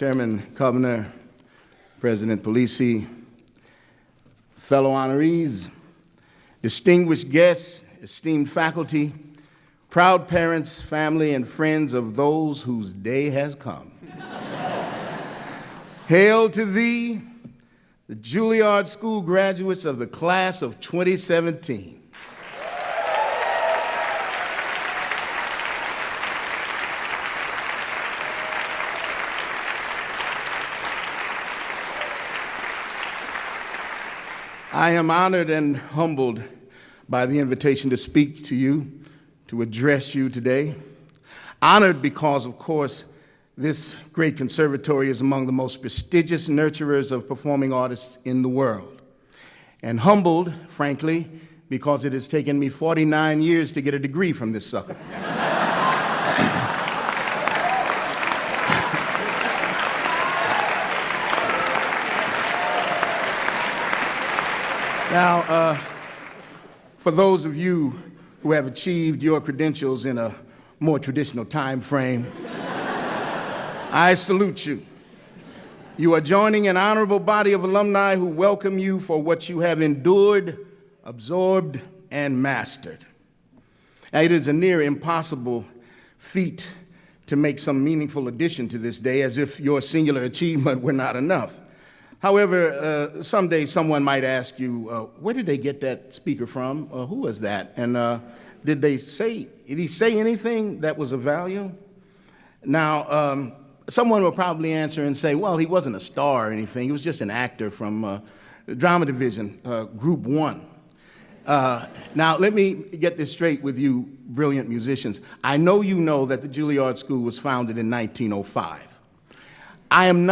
Chairman Kovner, President Polisi, fellow honorees, distinguished guests, esteemed faculty, proud parents, family, and friends of those whose day has come. Hail to thee, the Juilliard School graduates of the class of 2017. I am honored and humbled by the invitation to speak to you, to address you today. Honored because, of course, this great conservatory is among the most prestigious nurturers of performing artists in the world. And humbled, frankly, because it has taken me 49 years to get a degree from this sucker. Now, for those of you who have achieved your credentials in a more traditional time frame, I salute you. You are joining an honorable body of alumni who welcome you for what you have endured, absorbed, and mastered. Now, it is a near impossible feat to make some meaningful addition to this day, as if your singular achievement were not enough. However, someday someone might ask you, where did they get that speaker from? Who was that? And did he say anything that was of value? Now, someone will probably answer and say, well, he wasn't a star or anything. He was just an actor from drama division, group 1. Now, let me get this straight with you brilliant musicians. I know you know that the Juilliard School was founded in 1905. I am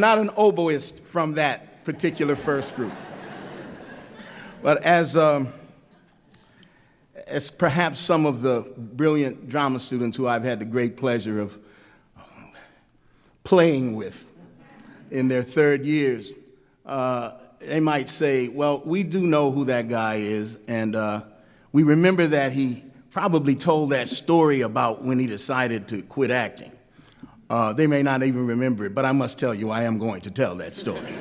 not an oboist from that particular first group. But as perhaps some of the brilliant drama students who I've had the great pleasure of playing with in their third years, they might say, well, we do know who that guy is, and we remember that he probably told that story about when he decided to quit acting. They may not even remember it, but I must tell you, I am going to tell that story.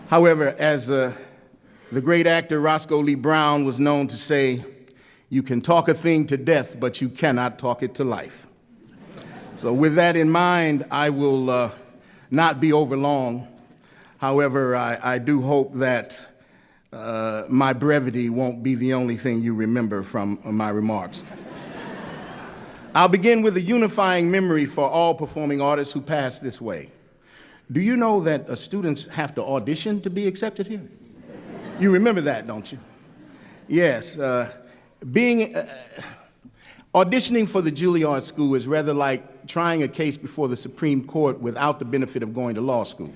However, as the great actor Roscoe Lee Brown was known to say, you can talk a thing to death, but you cannot talk it to life. So with that in mind, I will not be over long. However, I do hope that my brevity won't be the only thing you remember from my remarks. I'll begin with a unifying memory for all performing artists who pass this way. Do you know that students have to audition to be accepted here? You remember that, don't you? Yes. Auditioning for the Juilliard School is rather like trying a case before the Supreme Court without the benefit of going to law school.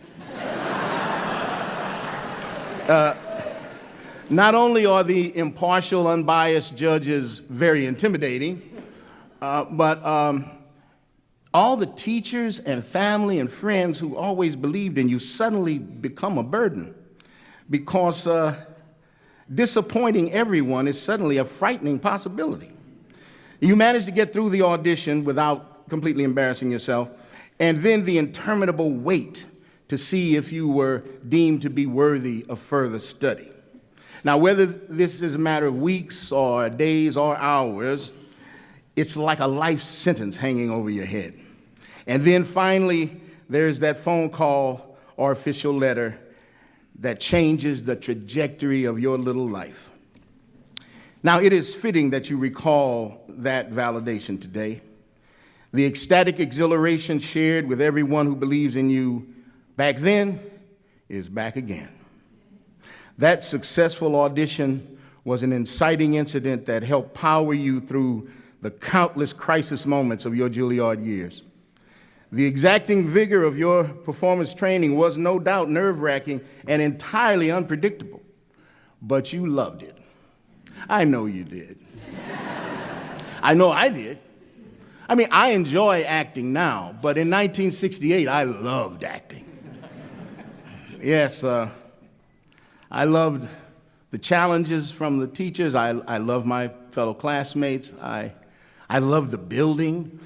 Not only are the impartial, unbiased judges very intimidating, but all the teachers and family and friends who always believed in you suddenly become a burden, because disappointing everyone is suddenly a frightening possibility. You manage to get through the audition without completely embarrassing yourself, and then the interminable wait to see if you were deemed to be worthy of further study. Now, whether this is a matter of weeks or days or hours, it's like a life sentence hanging over your head. And then finally, there's that phone call or official letter that changes the trajectory of your little life. Now, it is fitting that you recall that validation today. The ecstatic exhilaration shared with everyone who believes in you back then is back again. That successful audition was an inciting incident that helped power you through the countless crisis moments of your Juilliard years. The exacting vigor of your performance training was no doubt nerve-wracking and entirely unpredictable, but you loved it. I know you did. I know I did. I mean, I enjoy acting now, but in 1968, I loved acting. Yes, I loved the challenges from the teachers. I loved my fellow classmates. I love the building.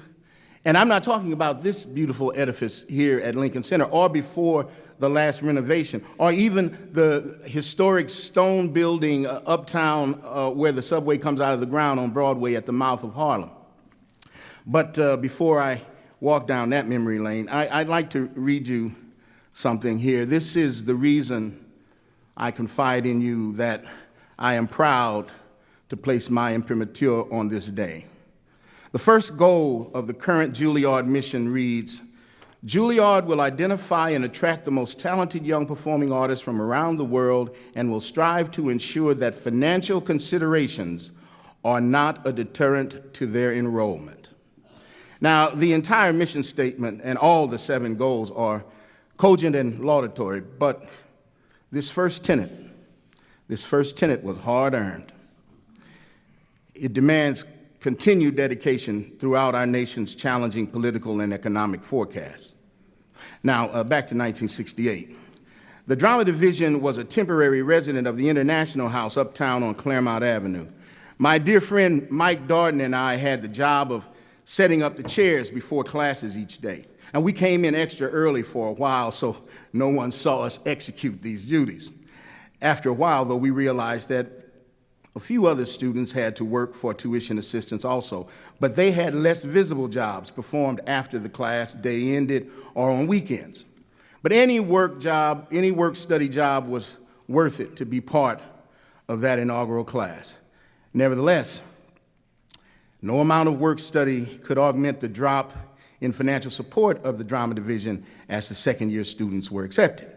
And I'm not talking about this beautiful edifice here at Lincoln Center or before the last renovation, or even the historic stone building uptown where the subway comes out of the ground on Broadway at the mouth of Harlem. But before I walk down that memory lane, I'd like to read you something here. This is the reason I confide in you that I am proud to place my imprimatur on this day. The first goal of the current Juilliard mission reads, Juilliard will identify and attract the most talented young performing artists from around the world and will strive to ensure that financial considerations are not a deterrent to their enrollment. Now, the entire mission statement and all the 7 goals are cogent and laudatory, but this first tenet was hard-earned. It demands continued dedication throughout our nation's challenging political and economic forecasts. Now, back to 1968. The Drama Division was a temporary resident of the International House uptown on Claremont Avenue. My dear friend Mike Darden and I had the job of setting up the chairs before classes each day. And we came in extra early for a while so no one saw us execute these duties. After a while, though, we realized that a few other students had to work for tuition assistance also, but they had less visible jobs performed after the class day ended or on weekends. But any work-study job was worth it to be part of that inaugural class. Nevertheless, no amount of work-study could augment the drop in financial support of the Drama Division as the second-year students were accepted.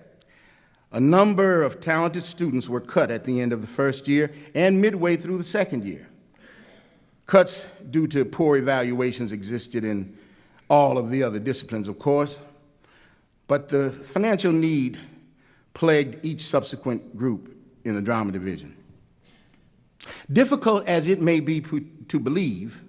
A number of talented students were cut at the end of the first year and midway through the second year. Cuts due to poor evaluations existed in all of the other disciplines, of course, but the financial need plagued each subsequent group in the Drama Division. Difficult as it may be to believe,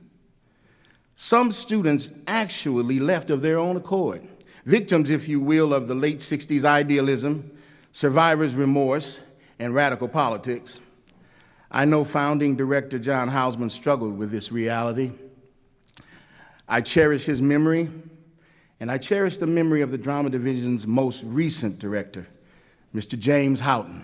some students actually left of their own accord, victims, if you will, of the late 60s idealism, survivor's remorse, and radical politics. I know founding director John Houseman struggled with this reality. I cherish his memory, and I cherish the memory of the Drama Division's most recent director, Mr. James Houghton.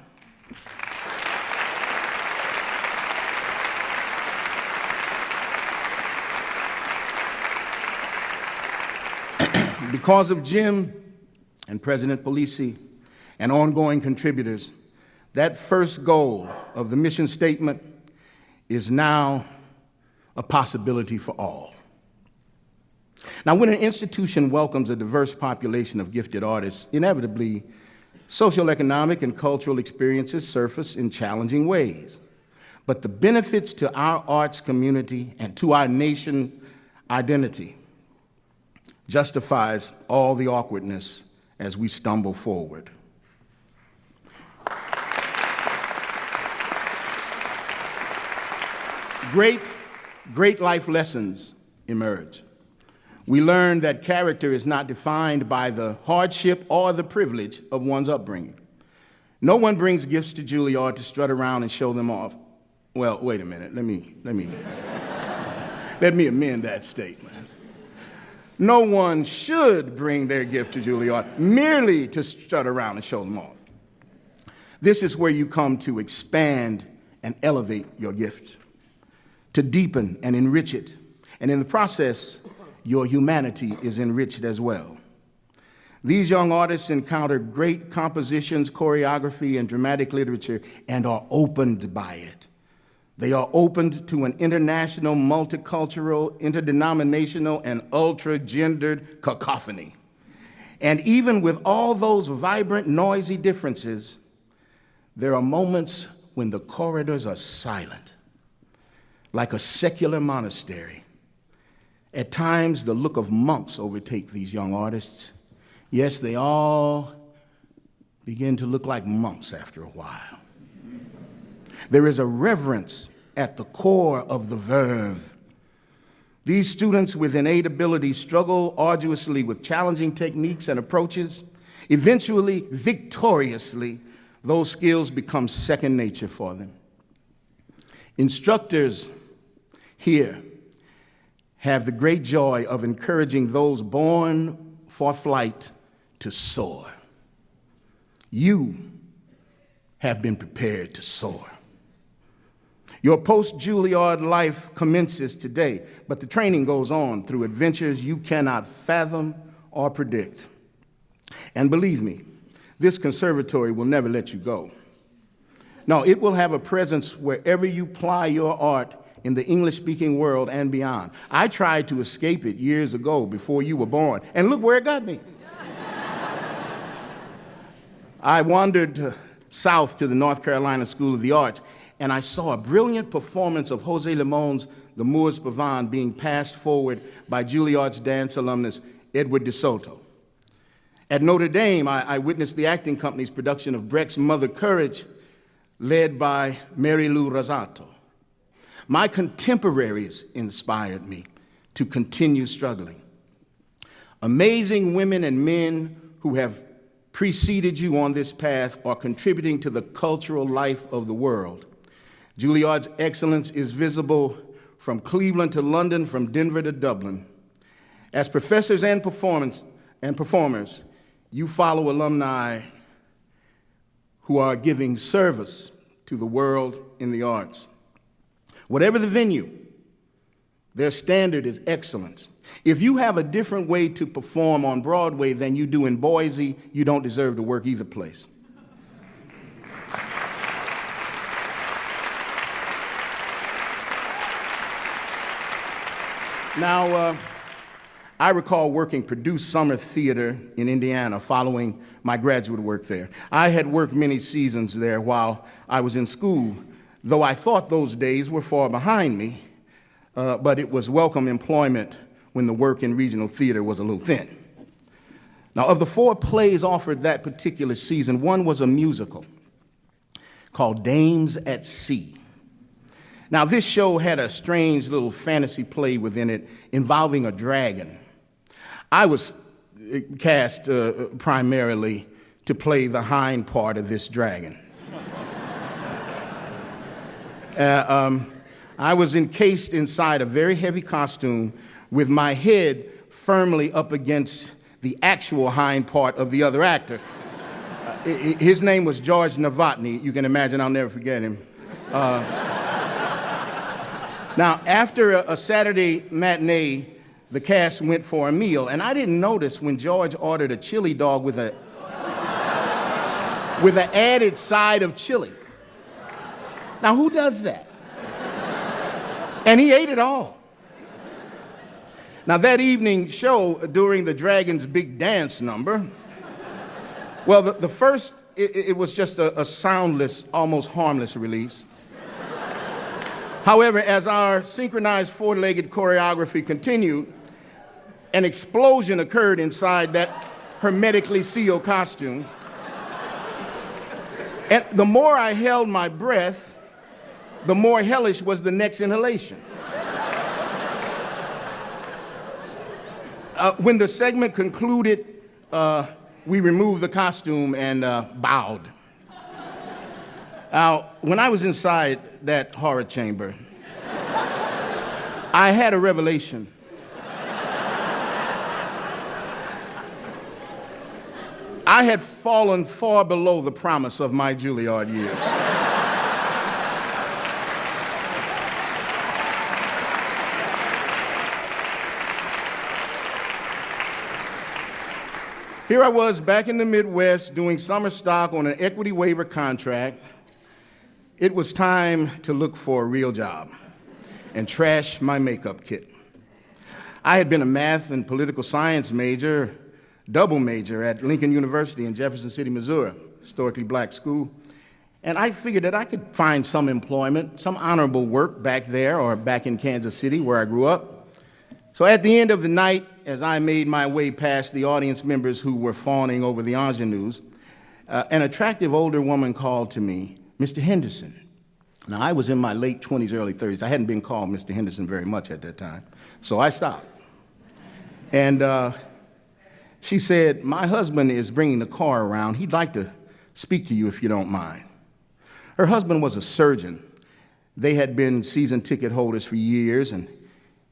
Because of Jim and President Polisi and ongoing contributors, that first goal of the mission statement is now a possibility for all. Now, when an institution welcomes a diverse population of gifted artists, inevitably, socioeconomic and cultural experiences surface in challenging ways. But the benefits to our arts community and to our nation identity justifies all the awkwardness as we stumble forward. Great life lessons emerge. We learn that character is not defined by the hardship or the privilege of one's upbringing. No one brings gifts to Juilliard to strut around and show them off. Well, wait a minute, let me amend that statement. No one should bring their gift to Juilliard merely to strut around and show them off. This is where you come to expand and elevate your gift, to deepen and enrich it. And in the process, your humanity is enriched as well. These young artists encounter great compositions, choreography, and dramatic literature and are opened by it. They are opened to an international, multicultural, interdenominational, and ultra-gendered cacophony. And even with all those vibrant, noisy differences, there are moments when the corridors are silent, like a secular monastery. At times, the look of monks overtake these young artists. Yes, they all begin to look like monks after a while. There is a reverence at the core of the verve. These students with innate abilities struggle arduously with challenging techniques and approaches. Eventually, victoriously, those skills become second nature for them. Instructors here have the great joy of encouraging those born for flight to soar. You have been prepared to soar. Your post-Juilliard life commences today, but the training goes on through adventures you cannot fathom or predict. And believe me, this conservatory will never let you go. No, it will have a presence wherever you ply your art in the English-speaking world and beyond. I tried to escape it years ago before you were born, and look where it got me. I wandered south to the North Carolina School of the Arts, and I saw a brilliant performance of José Limon's The Moor's Pavane being passed forward by Juilliard's dance alumnus, Edward de Soto. At Notre Dame, I witnessed the acting company's production of Brecht's Mother Courage, led by Mary Lou Rosato. My contemporaries inspired me to continue struggling. Amazing women and men who have preceded you on this path are contributing to the cultural life of the world. Juilliard's excellence is visible from Cleveland to London, from Denver to Dublin. As professors and performers, you follow alumni who are giving service to the world in the arts. Whatever the venue, their standard is excellence. If you have a different way to perform on Broadway than you do in Boise, you don't deserve to work either place. Now, I recall working Purdue Summer Theater in Indiana following my graduate work there. I had worked many seasons there while I was in school, though I thought those days were far behind me, but it was welcome employment when the work in regional theater was a little thin. Now, of the 4 plays offered that particular season, one was a musical called Dames at Sea. Now, this show had a strange little fantasy play within it involving a dragon. I was cast primarily to play the hind part of this dragon. I was encased inside a very heavy costume with my head firmly up against the actual hind part of the other actor. His name was George Novotny. You can imagine, I'll never forget him. Now, after a Saturday matinee, the cast went for a meal, and I didn't notice when George ordered a chili dog with an added side of chili. Now, who does that? And he ate it all. Now, that evening show, during the Dragon's big dance number, well, the first, it was just a soundless, almost harmless release. However, as our synchronized 4-legged choreography continued, an explosion occurred inside that hermetically sealed costume. And the more I held my breath, the more hellish was the next inhalation. When the segment concluded, we removed the costume and bowed. Now, when I was inside that horror chamber, I had a revelation. I had fallen far below the promise of my Juilliard years. Here I was back in the Midwest doing summer stock on an equity waiver contract. It was time to look for a real job and trash my makeup kit. I had been a math and political science major, double major at Lincoln University in Jefferson City, Missouri, historically black school. And I figured that I could find some employment, some honorable work back there or back in Kansas City where I grew up. So at the end of the night, as I made my way past the audience members who were fawning over the ingenues, an attractive older woman called to me, Mr. Henderson. Now, I was in my late 20s, early 30s. I hadn't been called Mr. Henderson very much at that time, so I stopped. And she said, my husband is bringing the car around. He'd like to speak to you if you don't mind. Her husband was a surgeon. They had been season ticket holders for years, and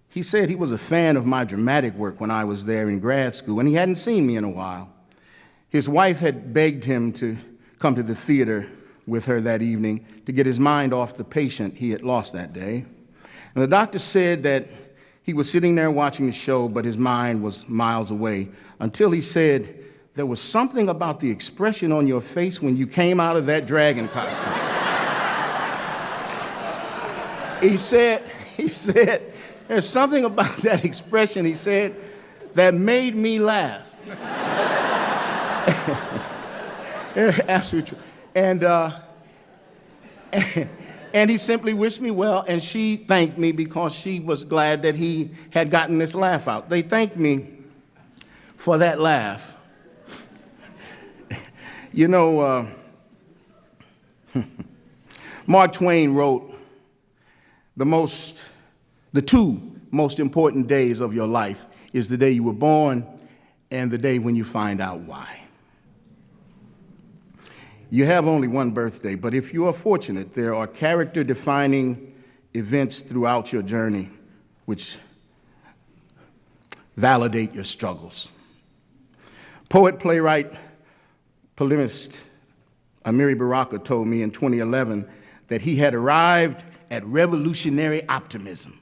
He said he was a fan of my dramatic work when I was there in grad school, and he hadn't seen me in a while. His wife had begged him to come to the theater with her that evening to get his mind off the patient he had lost that day. And the doctor said that he was sitting there watching the show, but his mind was miles away, until he said, "There was something about the expression on your face when you came out of that dragon costume." He said, "There's something about that expression," he said, "that made me laugh." Absolutely true. And he simply wished me well, and she thanked me because she was glad that he had gotten this laugh out. They thanked me for that laugh. You know, Mark Twain wrote, the two most important days of your life is the day you were born and the day when you find out why. You have only one birthday, but if you are fortunate, there are character-defining events throughout your journey which validate your struggles. Poet, playwright, polemist Amiri Baraka told me in 2011 that he had arrived at revolutionary optimism.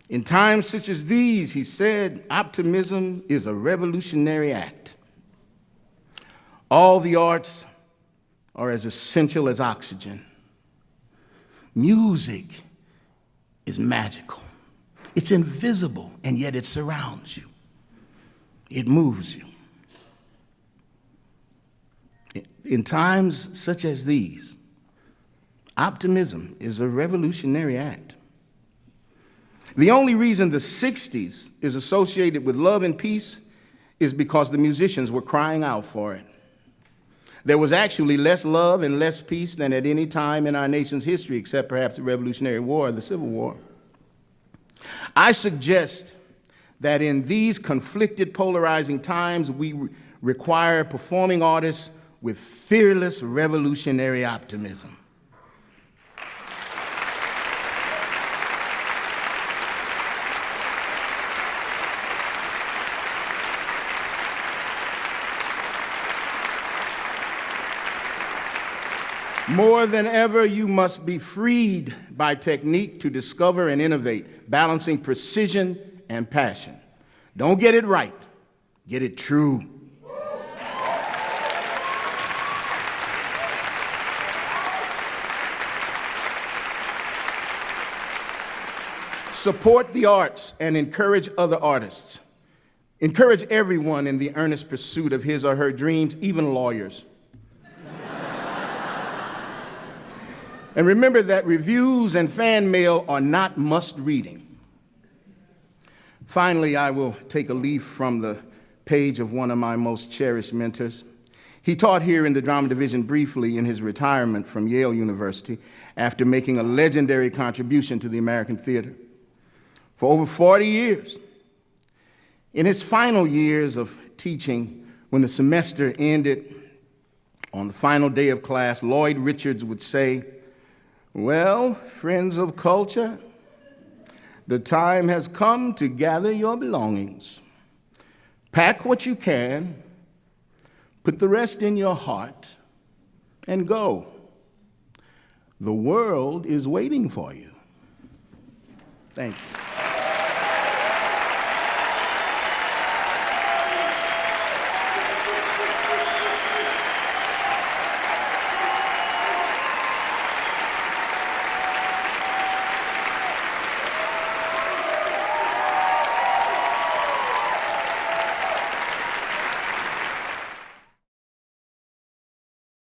In times such as these, he said, optimism is a revolutionary act. All the arts are as essential as oxygen. Music is magical. It's invisible, and yet it surrounds you. It moves you. In times such as these, optimism is a revolutionary act. The only reason the 60s is associated with love and peace is because the musicians were crying out for it. There was actually less love and less peace than at any time in our nation's history, except perhaps the Revolutionary War or the Civil War. I suggest that in these conflicted, polarizing times, we require performing artists with fearless revolutionary optimism. More than ever, you must be freed by technique to discover and innovate, balancing precision and passion. Don't get it right, get it true. Support the arts and encourage other artists. Encourage everyone in the earnest pursuit of his or her dreams, even lawyers. And remember that reviews and fan mail are not must-reading. Finally, I will take a leaf from the page of one of my most cherished mentors. He taught here in the drama division briefly in his retirement from Yale University after making a legendary contribution to the American theater for over 40 years. In his final years of teaching, when the semester ended, on the final day of class, Lloyd Richards would say, "Well, friends of culture, the time has come to gather your belongings. Pack what you can, put the rest in your heart, and go. The world is waiting for you." Thank you.